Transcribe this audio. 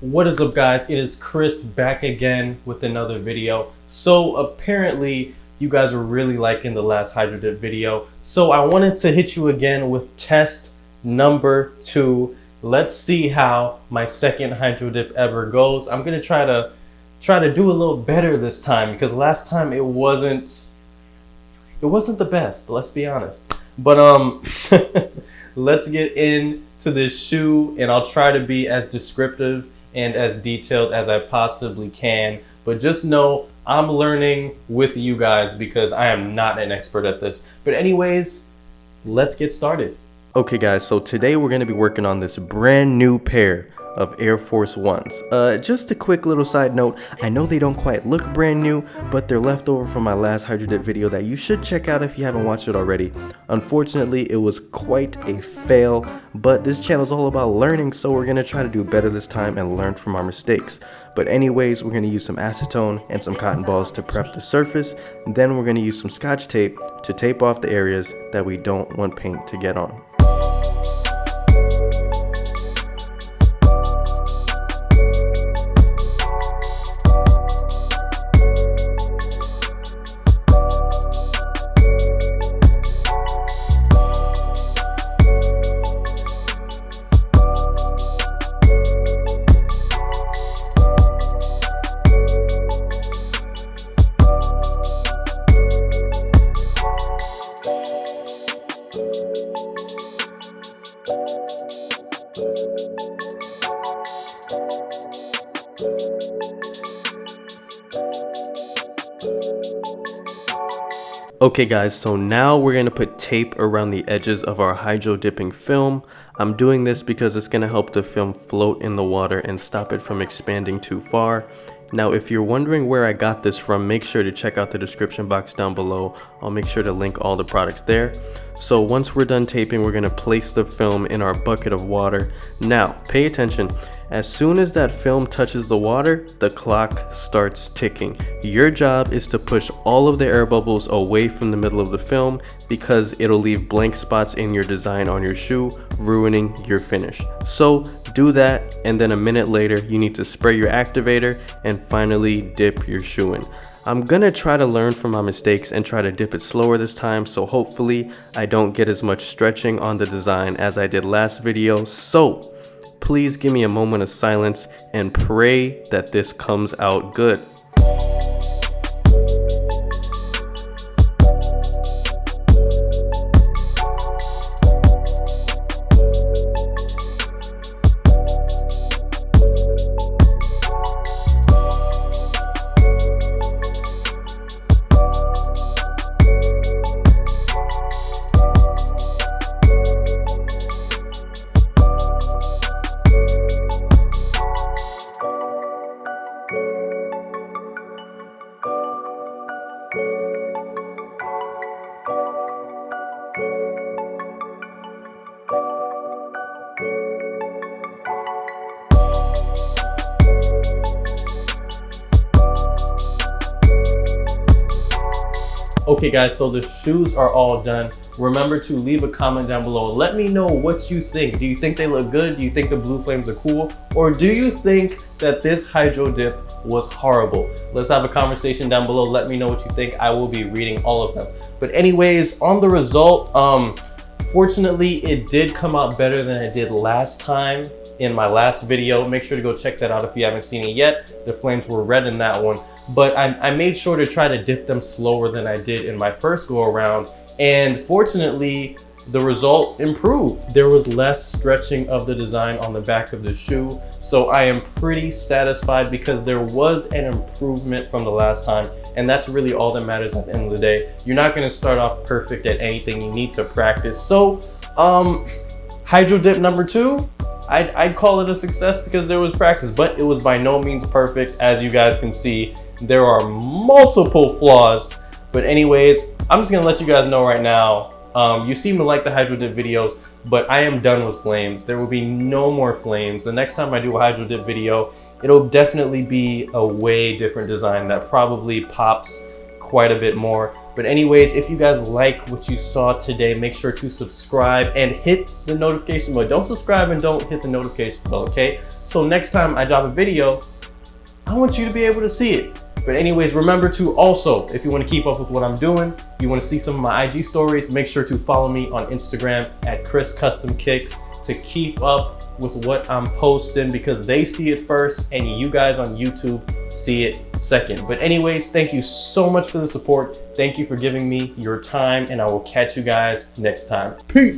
What is up, guys? It is Chris back again with another video. So apparently you guys were really liking the last hydro dip video, so I wanted to hit you again with test number 2. Let's see how my second hydro dip ever goes. I'm gonna try to do a little better this time, because last time it wasn't the best, let's be honest. But let's get into this shoe, and I'll try to be as descriptive and as detailed as I possibly can. But just know I'm learning with you guys because I am not an expert at this. But anyways, let's get started. Okay guys, so today we're going to be working on this brand new pair of Air Force 1's. Just a quick little side note, I know they don't quite look brand new, but they're left over from my last hydro dip video that you should check out if you haven't watched it already. Unfortunately, it was quite a fail, but this channel is all about learning, so we're going to try to do better this time and learn from our mistakes. But anyways, we're going to use some acetone and some cotton balls to prep the surface, and then we're going to use some scotch tape to tape off the areas that we don't want paint to get on. Okay guys, so now we're going to put tape around the edges of our hydro dipping film. I'm doing this because it's going to help the film float in the water and stop it from expanding too far. Now if you're wondering where I got this from, make sure to check out the description box down below. I'll make sure to link all the products there. So once we're done taping, we're going to place the film in our bucket of water. Now pay attention. As soon as that film touches the water, the clock starts ticking. Your job is to push all of the air bubbles away from the middle of the film, because it'll leave blank spots in your design on your shoe, ruining your finish. So do that, and then a minute later you need to spray your activator and finally dip your shoe in. I'm gonna try to learn from my mistakes and try to dip it slower this time, so hopefully I don't get as much stretching on the design as I did last video. So please give me a moment of silence and pray that this comes out good. Okay guys, so the shoes are all done. Remember to leave a comment down below. Let me know what you think. Do you think they look good? Do you think the blue flames are cool? Or do you think that this hydro dip was horrible? Let's have a conversation down below. Let me know what you think. I will be reading all of them. But anyways, on the result, fortunately it did come out better than it did last time in my last video. Make sure to go check that out if you haven't seen it yet. The flames were red in that one. But I made sure to try to dip them slower than I did in my first go around, and fortunately the result improved. There was less stretching of the design on the back of the shoe, so I am pretty satisfied because there was an improvement from the last time, and that's really all that matters at the end of the day. You're not going to start off perfect at anything. You need to practice. So hydro dip number 2, I'd call it a success because there was practice, but it was by no means perfect. As you guys can see, there are multiple flaws. But anyways, I'm just gonna let you guys know right now, you seem to like the hydro dip videos, but I am done with flames. There will be no more flames. The next time I do a hydro dip video, it'll definitely be a way different design that probably pops quite a bit more. But anyways, if you guys like what you saw today, make sure to subscribe and hit the notification bell. Don't subscribe and don't hit the notification bell, okay? So next time I drop a video, I want you to be able to see it. But anyways, remember to also, if you want to keep up with what I'm doing, you want to see some of my IG stories, make sure to follow me on Instagram at Chris Custom Kicks to keep up with what I'm posting, because they see it first and you guys on YouTube see it second. But anyways, thank you so much for the support. Thank you for giving me your time, and I will catch you guys next time. Peace.